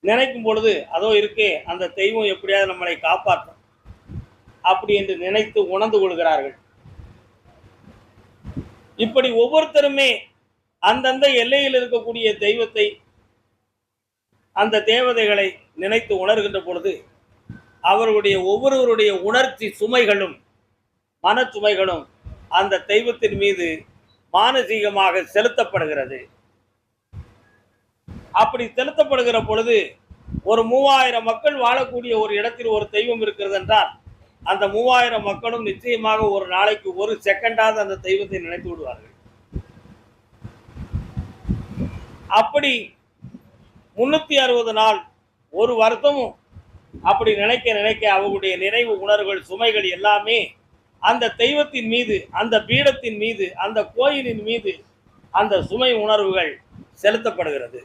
நினைக்கும் பொழுது அதோ இருக்கே அந்த தெய்வம் எப்படியாவது நம்மளை காப்பாற்றும் அப்படி என்று நினைத்து உணர்ந்து கொள்கிறார்கள். இப்படி ஒவ்வொருத்தருமே அந்தந்த எல்லையில் இருக்கக்கூடிய தெய்வத்தை, அந்த தேவதைகளை நினைத்து உணர்கின்ற பொழுது அவர்களுடைய ஒவ்வொருவருடைய உணர்ச்சி சுமைகளும் மன சுமைகளும் அந்த தெய்வத்தின் மீது மானசீகமாக செலுத்தப்படுகிறது. அப்படி செலுத்தப்படுகிற பொழுது ஒரு 3000 மக்கள் வாழக்கூடிய ஒரு இடத்தில் ஒரு தெய்வம் இருக்கிறது என்றால் அந்த 3000 மக்களும் நிச்சயமாக ஒரு நாளைக்கு ஒரு செகண்டாவது அந்த தெய்வத்தை நினைத்து விடுவார்கள். அப்படி 360 நாள் ஒரு வருஷமும் அப்படி நினைக்க நினைக்க அவர்களுடைய நினைவு உணர்வுகள் சுமைகள் எல்லாமே அந்த தெய்வத்தின் மீது, அந்த பீடத்தின் மீது, அந்த கோயிலின் மீது அந்த சுமை உணர்வுகள் செலுத்தப்படுகிறது.